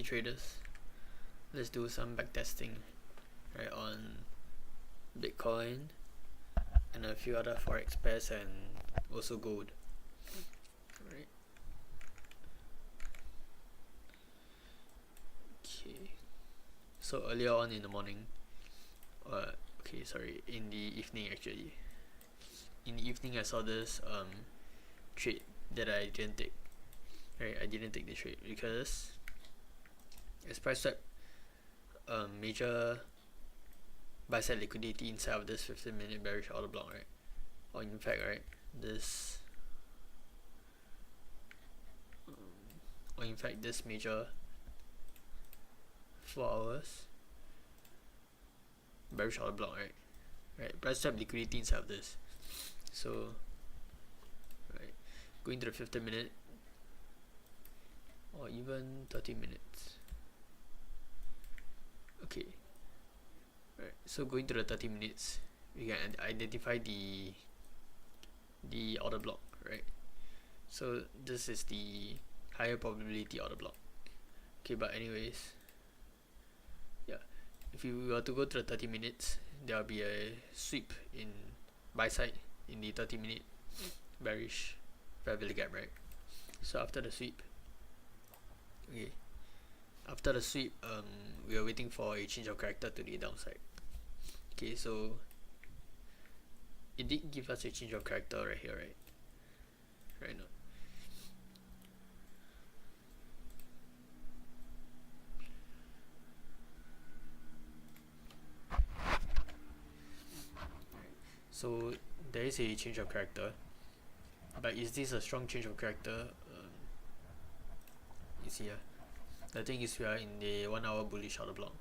traders, let's do some backtesting, right, on Bitcoin and a few other Forex pairs and also gold. Right. Okay. So earlier on in the morning, in the evening actually. In the evening I saw this trade that I didn't take. Right, I didn't take the trade because as price swept major buy side liquidity inside of this 15-minute bearish order block, right? Or in fact, right, this this major 4 hours bearish order block, right, price swept liquidity inside of this. So right, going to the 15-minute or even 30 minutes. Okay, right, so going to the 30 minutes, we can identify the order block, right? So this is the higher probability order block. Okay, but anyways, yeah, if you were to go to the 30 minutes, there will be a sweep in buy side in the 30-minute bearish fair value gap, right? So after the sweep, we are waiting for a change of character to the downside. Okay, so it did give us a change of character right here, right now. So there is a change of character, but is this a strong change of character? You see here, the thing is we are in the 1 hour bullish order block,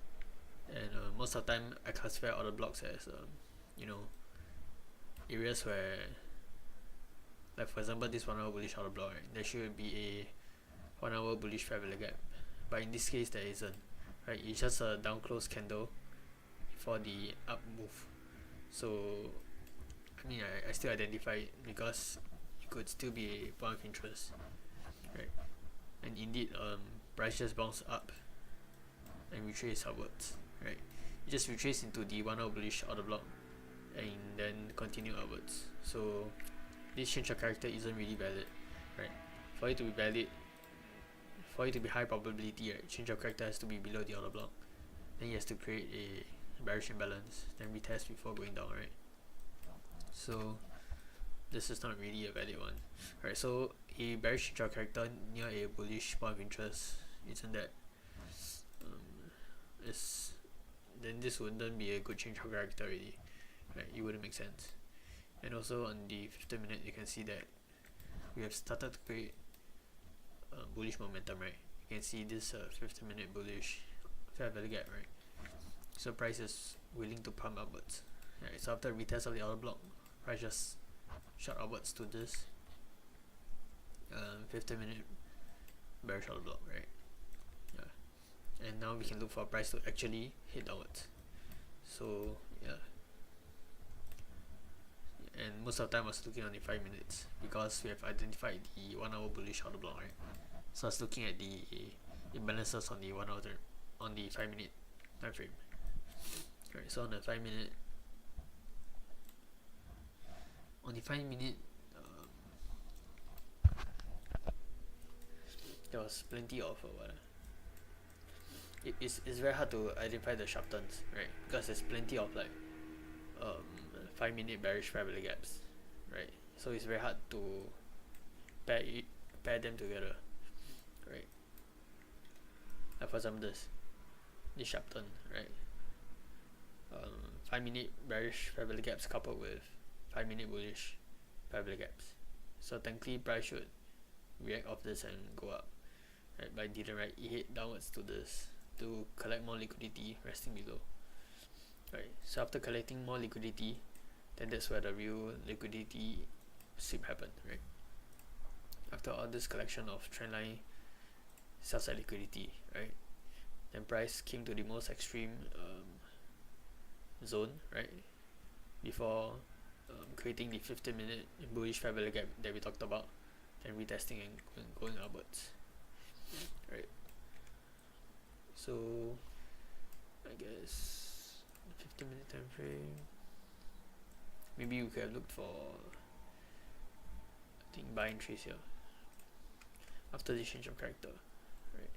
and most of the time I classify order blocks as areas where, like for example this 1 hour bullish order block, right, there should be a 1 hour bullish fair value gap, but in this case there isn't, right? It's just a down close candle for the up move. So I mean I still identify it because it could still be a point of interest, right? And indeed price just bounced up and retrace upwards, right? It just retrace into the 1 hour bullish order block and then continue upwards. So this change of character isn't really valid, right? For it to be valid, for it to be high probability, right, change of character has to be below the order block. Then it has to create a bearish imbalance, then retest before going down, right? So this is not really a valid one, right? So a bearish change of character near a bullish point of interest, isn't that then this wouldn't be a good change of character already, right? It wouldn't make sense. And also on the 15-minute, you can see that we have started to create bullish momentum, right? You can see this 15-minute bullish fair value gap, right? So price is willing to pump upwards, right? So after retest of the order block, price just shot upwards to this 15-minute bearish order block, right? Yeah, and now we can look for price to actually hit downwards. So yeah, and most of the time I was looking on the 5 minutes because we have identified the 1 hour bullish order block, right? So I was looking at the imbalances on the 1 hour on the 5 minute time frame. Right, so on the 5 minute, there was plenty of it's very hard to identify the sharp turns, right? Because there's plenty of like 5 minute bearish fair value gaps, right? So it's very hard to pair them together, right? Like for example this sharp turn, right? 5 minute bearish fair value gaps coupled with 5 minute bullish fair value gaps. So technically price should react off this and go up, right? But it didn't, right? It hit downwards to this to collect more liquidity, resting below, right? So after collecting more liquidity, then that's where the real liquidity sweep happened, right? After all this collection of trendline sell side liquidity, right, then price came to the most extreme zone, right, before creating the 15-minute bullish fair value gap that we talked about, then retesting and going upwards, right? So I guess 15-minute time frame. Maybe we could have looked for, I think, buy entries here after the change of character, right?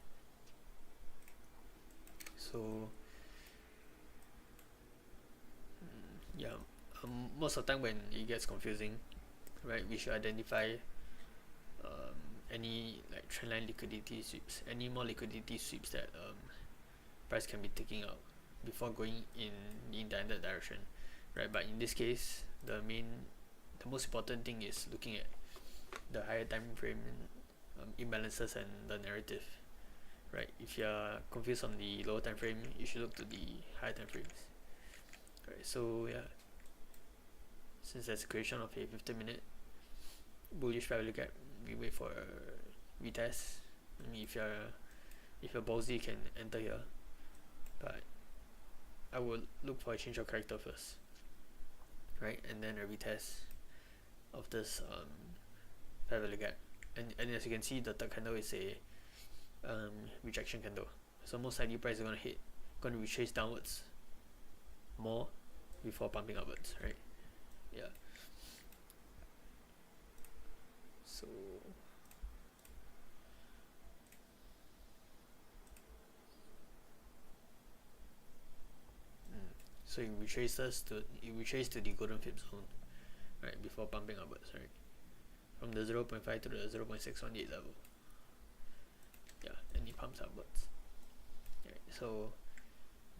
So yeah, most of the time when it gets confusing, right, we should identify any like trendline liquidity sweeps, any more liquidity sweeps that price can be taking out before going in the intended direction, right? But in this case, the most important thing is looking at the higher time frame imbalances and the narrative, right? If you're confused on the lower time frame, you should look to the higher time frames. Right, so yeah, since there's a creation of a 15-minute bullish value gap, we wait for a retest. I mean, if you're ballsy, you can enter here, but I would look for a change of character first, right, and then a retest of this fair value gap. And as you can see, the third candle is a rejection candle. So most likely price is gonna retrace downwards more before pumping upwards, right? Yeah. So so it retraces to the golden fib zone, right, before pumping upwards, right, from the 0.5 to the 0.618 level. Yeah, and it pumps upwards. Right, so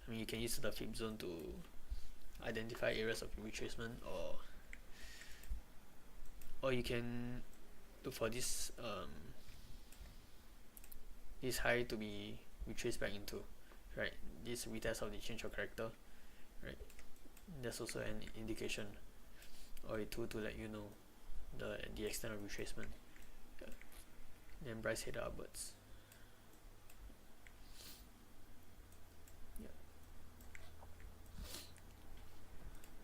I mean, you can use the fib zone to identify areas of retracement, or you can look for this high to be retraced back into, right, this retest of the change of character, right. There's also an indication or a tool to let you know the extent of retracement. Yeah. Then price headed upwards. Yeah.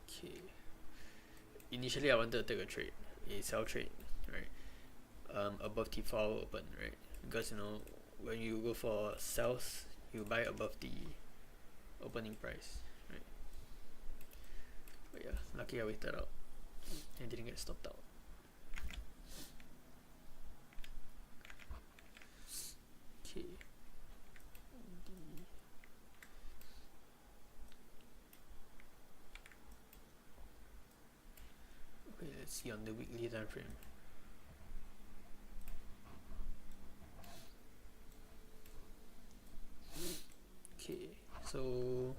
Okay. Initially, I wanted to take a sell trade, right, above T4 hour open, right, because when you go for sells, you buy above the opening price, right. But yeah, lucky I waited out and didn't get stopped out. Okay. Okay, let's see on the weekly time frame. Okay, so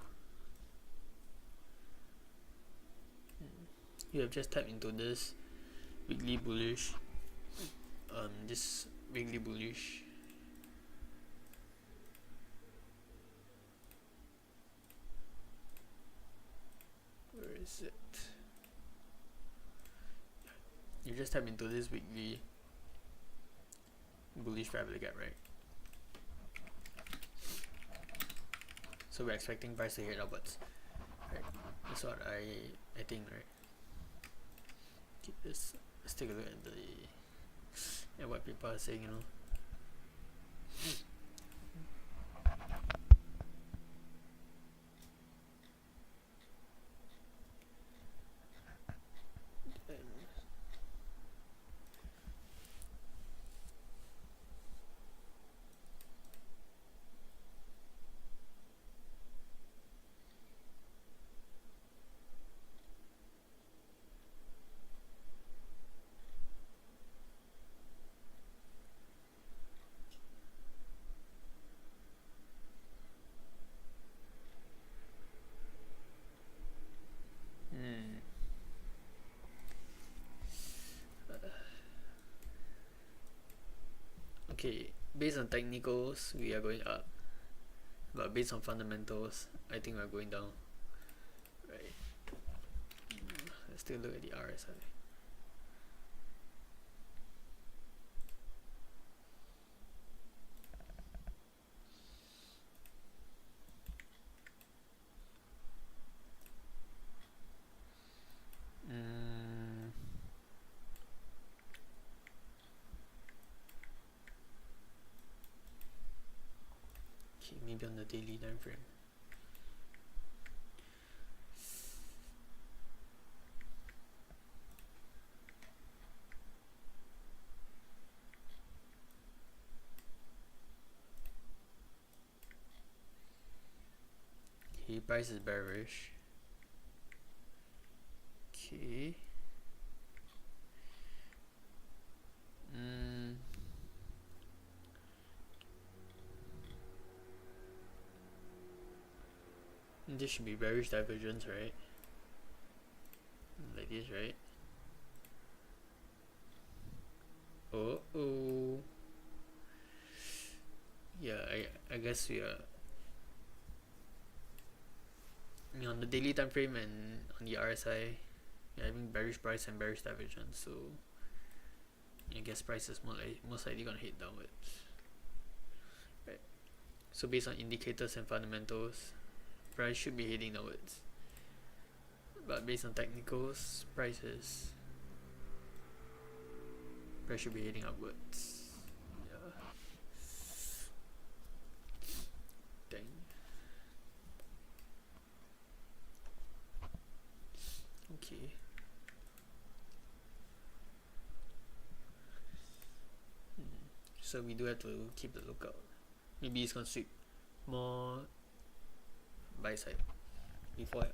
you have just tapped into this weekly bullish, where is it? You just tapped into this weekly bullish fair value gap, right? So we're expecting price to head upwards, right? That's what I think, right? Keep this. Let's take a look at what people are saying, Okay, based on technicals, we are going up, but based on fundamentals, I think we're going down, right? Let's take a look at the RSI. Maybe on the daily time frame. Okay, price is bearish. Okay. This should be bearish divergence, right? Like this, right? Oh. Yeah, I guess we are. I mean, on the daily time frame and on the RSI, you're having bearish price and bearish divergence, so I guess price is most likely gonna hit downwards. Right. So based on indicators and fundamentals, price should be heading downwards. But based on technicals, price should be heading upwards. Yeah. Dang. Okay. So we do have to keep the lookout. Maybe it's gonna sweep more buy side before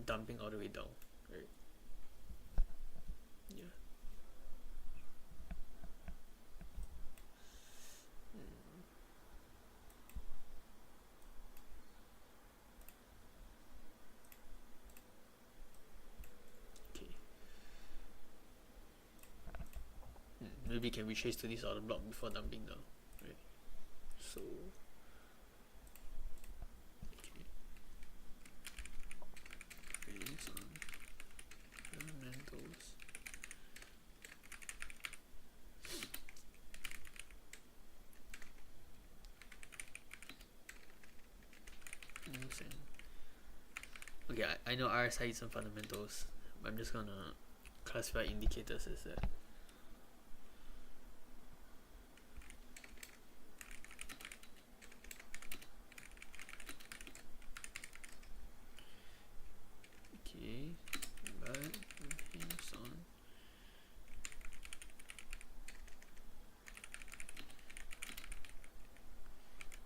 dumping all the way down, right? Yeah. Okay. Maybe can retrace to this order block before dumping down, right? So okay. Based on fundamentals. Okay, I know RSI is some fundamentals, but I'm just gonna classify indicators as that. Okay, but based on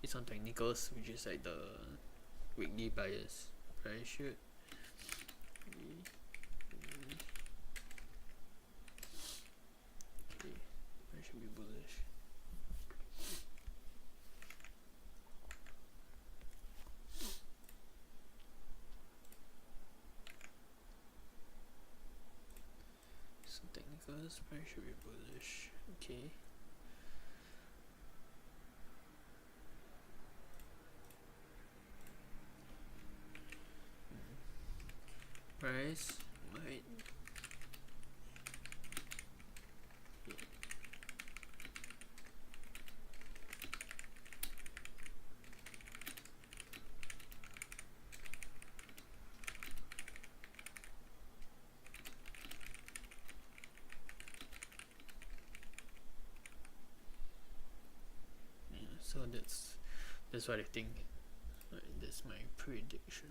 it's on technicals, which is like the weekly bias. Price should be okay. Price should be bullish. So technicals, price should be bullish. Okay. Price might so that's what I think. Right, that's my prediction.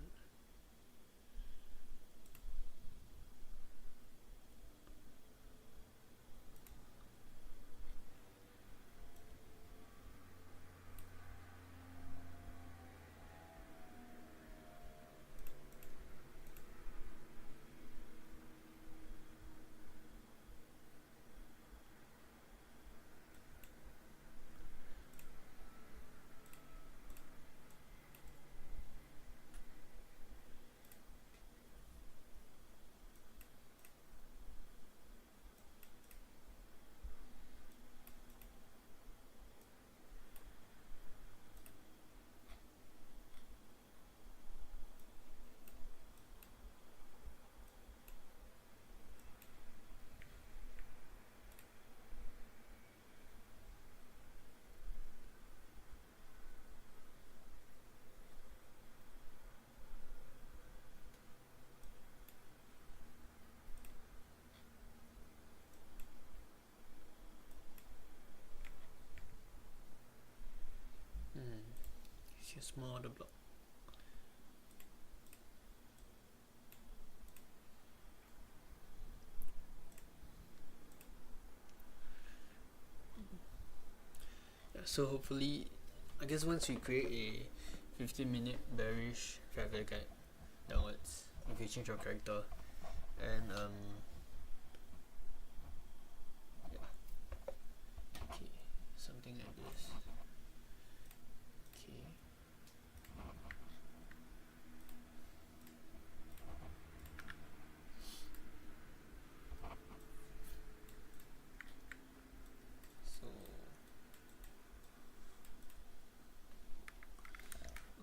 a small order block. Yeah, so hopefully, I guess once we create a 15-minute bearish fair value gap downwards, if you change your character, and yeah, okay, something like this. Okay. So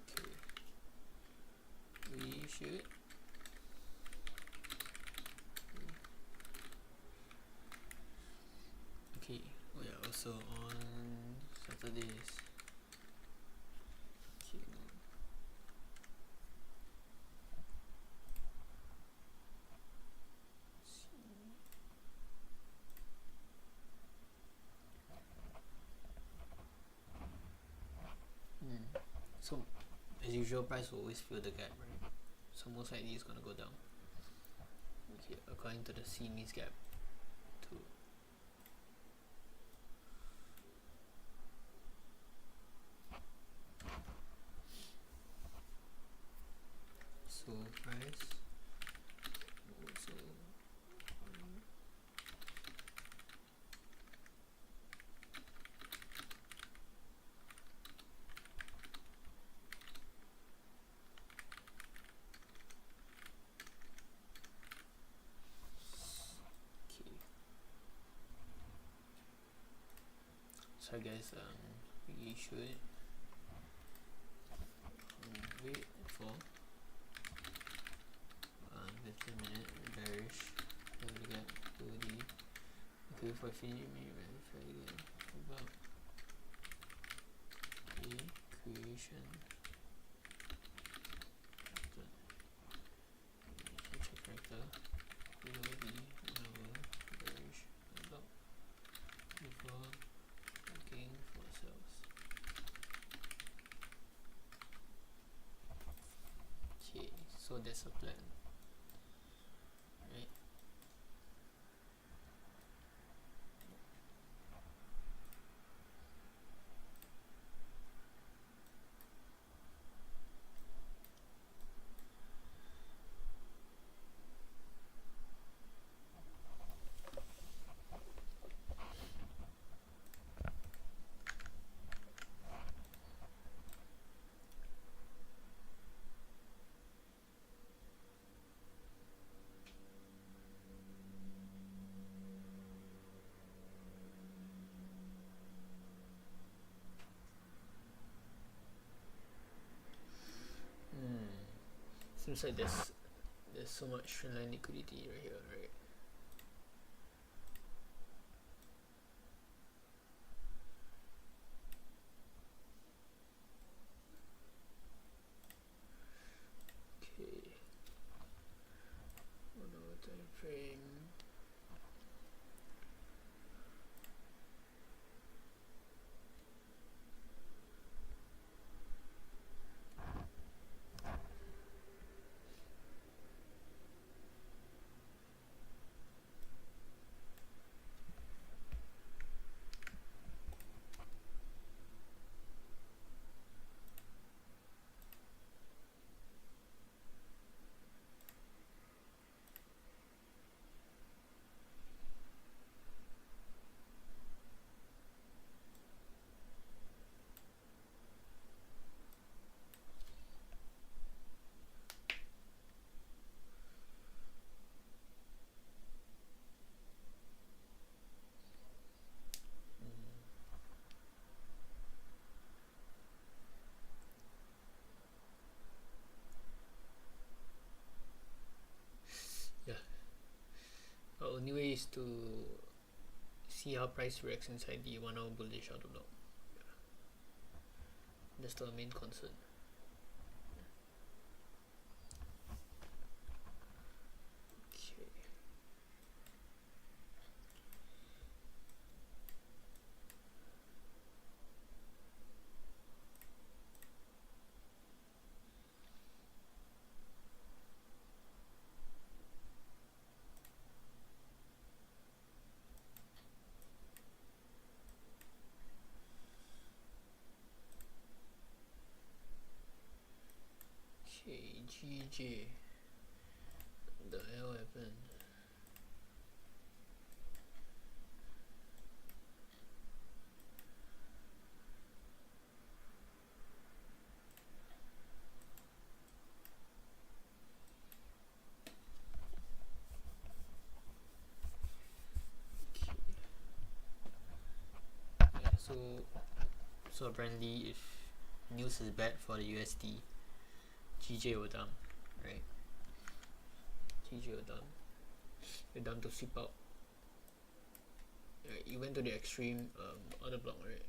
okay, we should okay. Oh yeah, also on Saturdays. Okay, no. So as usual, price will always fill the gap, right? So most likely it's gonna go down. Okay, according to the CME's gap too. So price also okay. So I guess we should wait for 15-minute bearish gap to the okay for 15-minute verify again about the creation character below the 1 hour bearish block before looking for sales. Okay, so that's a plan, right? Seems like there's so much trendline liquidity right here, right? Okay, 1 hour time frame. Yeah, our only way is to see how price reacts inside the 1 hour bullish order block. That's the main concern. Okay. GJ. The hell happened? Yeah, so apparently if news is bad for the USD, GJ will down, right? GJ will down. You're down to sweep out. Right, you went to the extreme order block, right?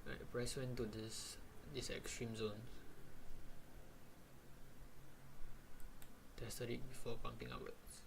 Right, the price went to this extreme zone. Tested it before pumping upwards.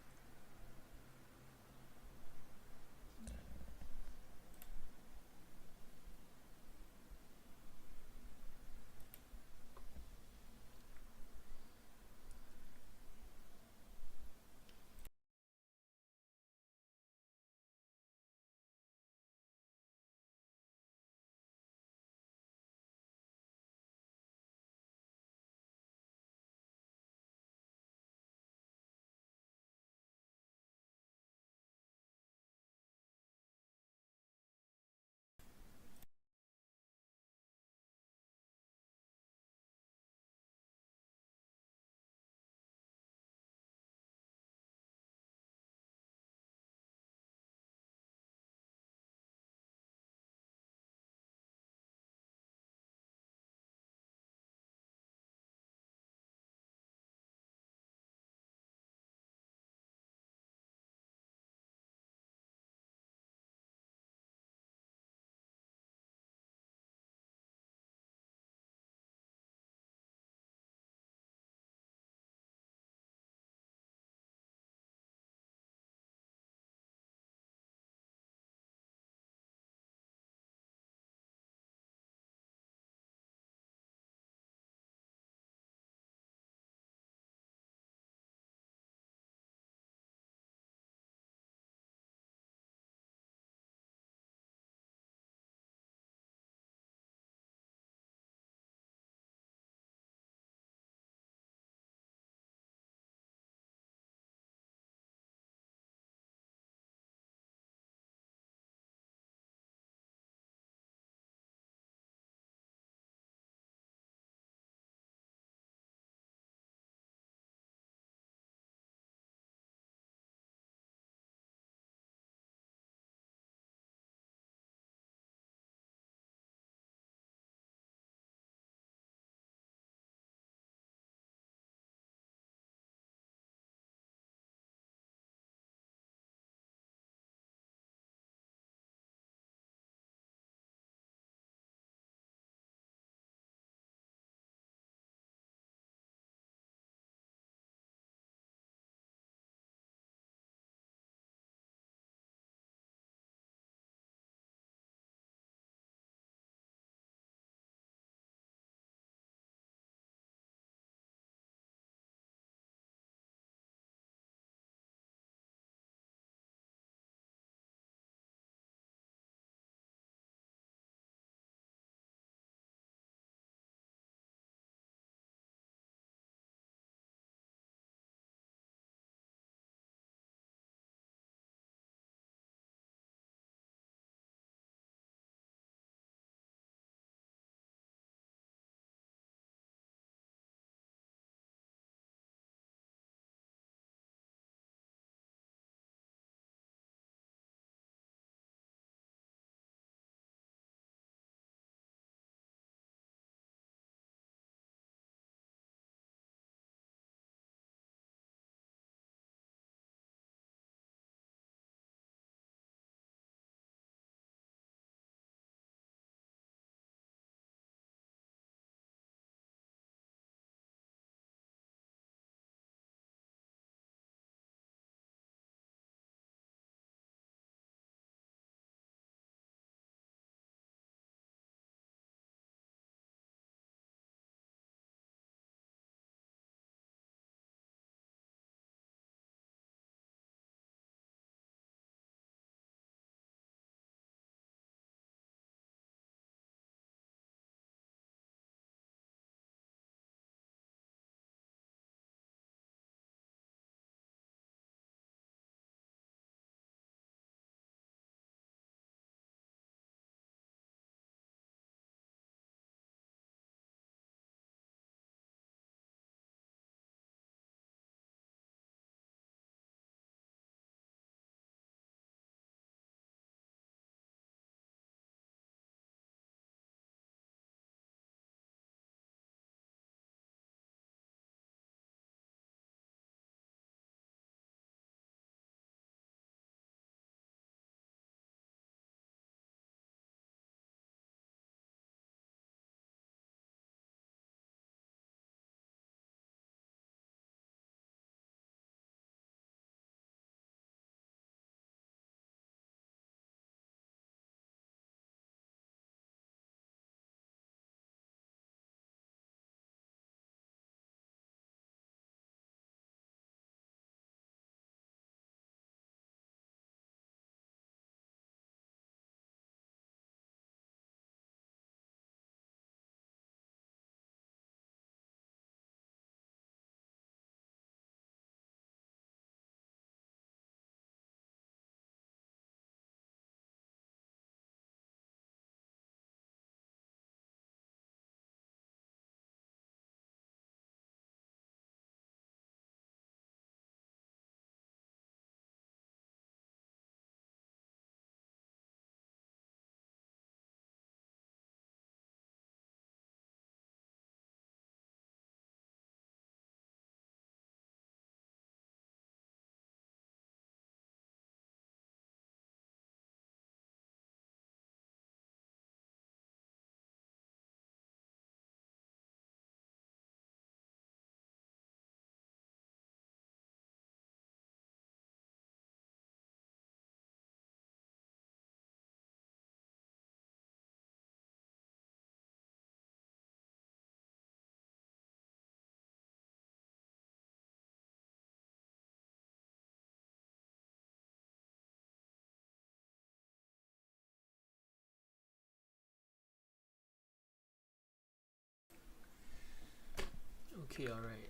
Okay, alright.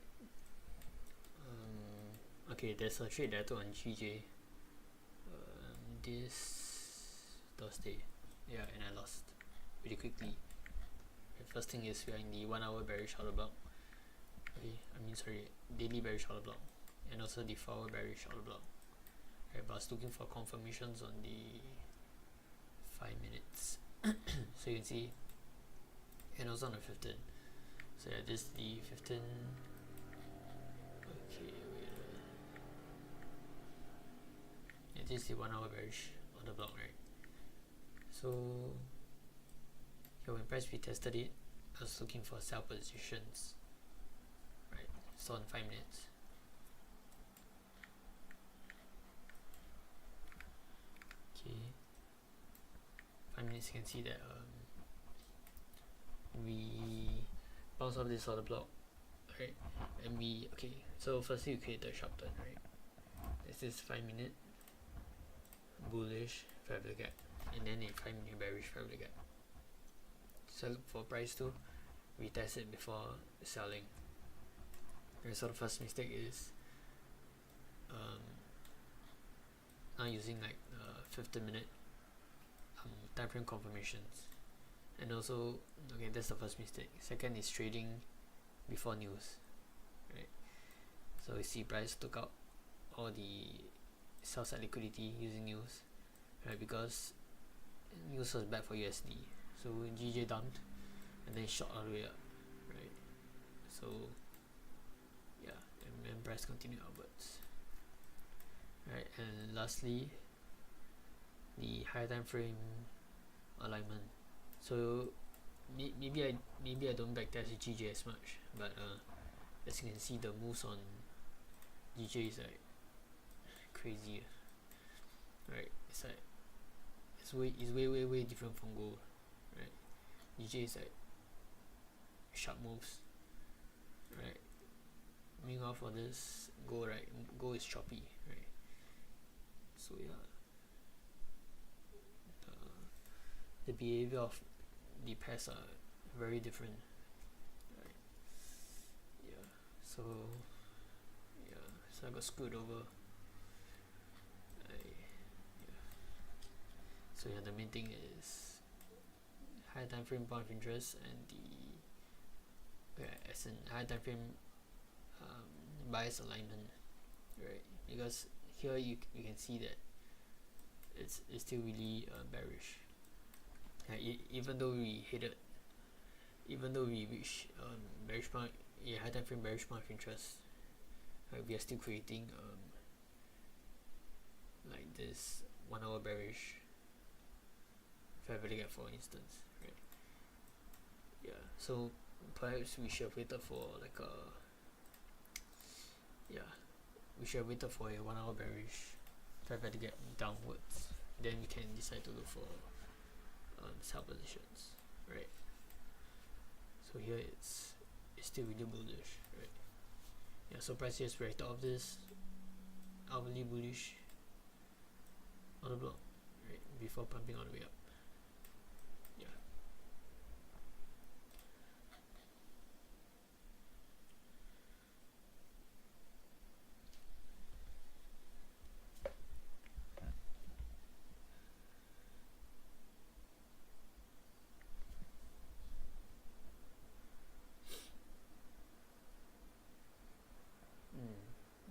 Okay, there's a trade that I took on GJ this Thursday. Yeah, and I lost pretty quickly. The first thing is we are in the 1 hour bearish order block. Okay, daily bearish order block, and also the 4 hour bearish order block. Right, but I was looking for confirmations on the 5 minutes. So you can see, and also on the 15. So yeah, this is the 15. Okay, wait. Yeah, this is the 1 hour bearish order block, right? So yeah, when price retested it, I was looking for sell positions, right? So on 5 minutes. Okay, 5 minutes, you can see that we bounce off this order block, right? And so firstly we create a sharp turn, right? This is 5 minute bullish fair gap, and then a 5 minute bearish fair gap. So look for price to retest it before selling. Okay, so the first mistake is now using like 15 minute time frame confirmations, and also okay, that's the first mistake. Second is trading before news, right? So we see price took out all the sell side liquidity using news, right? Because news was bad for USD, so GJ dumped and then shot all the way up, right? So yeah, and then price continued upwards, right? And lastly, the higher time frame alignment. So maybe I don't backtest GJ as much, but as you can see, the moves on GJ is like crazy, right? It's like it's way different from gold, right? GJ is like sharp moves, right? Meanwhile for this gold, right, gold is choppy, right? So yeah, the behavior of the pairs are very different, right? Yeah, so I got screwed over. So yeah, the main thing is high time frame point of interest and the as in high time frame bias alignment, right? Because here you can see that it's still really bearish. Even though we reached bearish point, high time frame bearish point of interest, we are still creating like this 1 hour bearish fair value gap, for instance, right? Yeah, so perhaps we should have waited for like we should have waited for a 1 hour bearish fair value gap downwards, then we can decide to look for sell positions, right? So here it's still really bullish, right? Yeah, so price just reacted off this hourly bullish order block, right, before pumping all the way up. Yeah.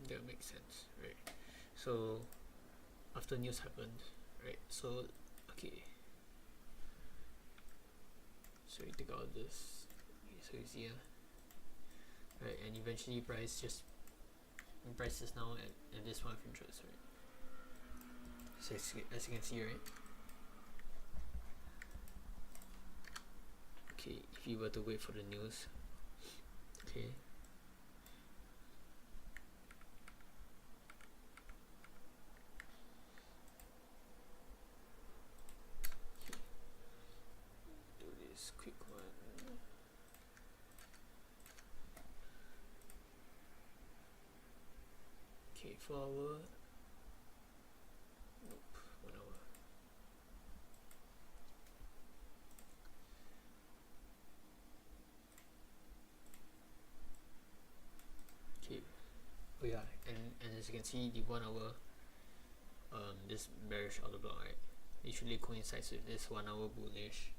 That makes sense, right? So after news happened, right? So okay, so we take out this, so you see, right? And eventually price is now at this point of interest, right? So as you can see, right? Okay, if you were to wait for the news, okay, do this quick one. Okay, 4 hour. Nope, 1 hour. as you can see, the 1 hour this bearish order block, right, usually coincides with this 1 hour bullish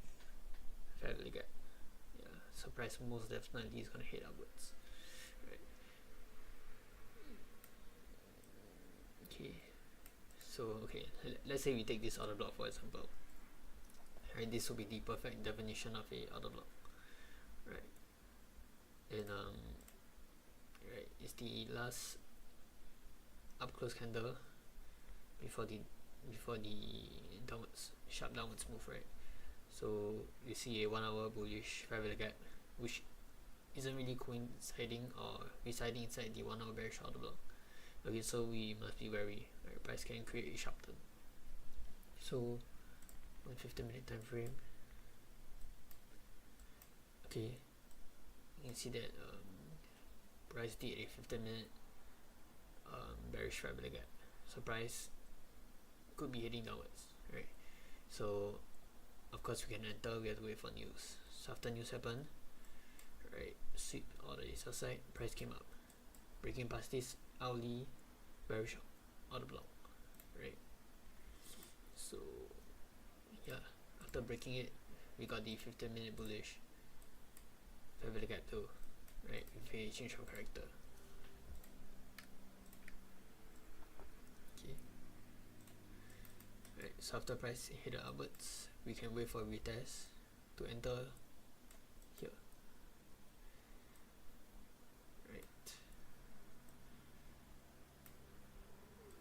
fair value gap. Yeah, so price most definitely is gonna head upwards, right? Okay, so okay, let's say we take this order block for example, right? This will be the perfect definition of a order block, right? And right, it's the last up close candle before the sharp downwards move, right? So you see a 1 hour bullish fair value gap, which isn't really coinciding or residing inside the 1 hour bearish order block. Okay, so we must be wary, right? Price can create a sharp turn. So on 15-minute time frame, okay, you can see that price did a 15-minute bearish fair value gap, so price could be heading downwards, right? So of course we can enter, we have to wait for news. So after news happened, right, sweep order is outside, price came up, breaking past this hourly bearish order block, right? So yeah, after breaking it, we got the 15-minute bullish fair value gap too, right, with a change of character. Okay, right, so after price headed upwards, we can wait for a retest to enter here, right?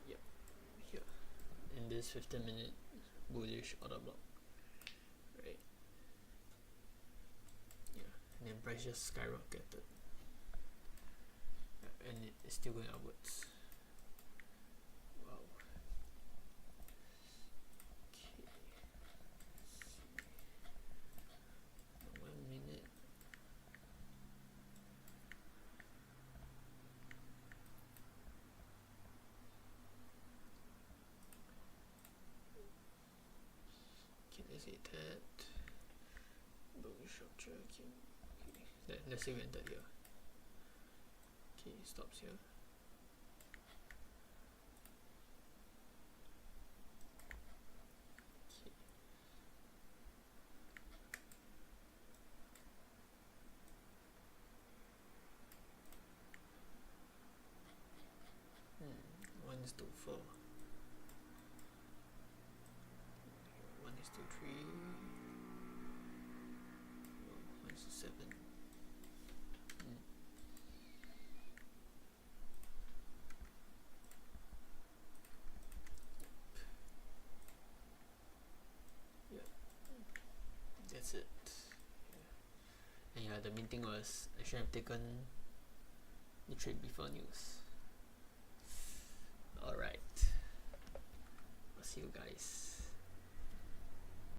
Yep, here in this 15-minute bullish order block, right? Yeah, and then price just skyrocketed, and it's still going upwards. Wow. Okay. 1 minute. Okay, let's say that bullish structure. Okay, let's say we entered here. Okay, stops here. Okay. 1:4. 1:3. 1:7. Yeah, that's it. Yeah. And yeah, the main thing was I should have taken the trade before news. Alright, I'll see you guys.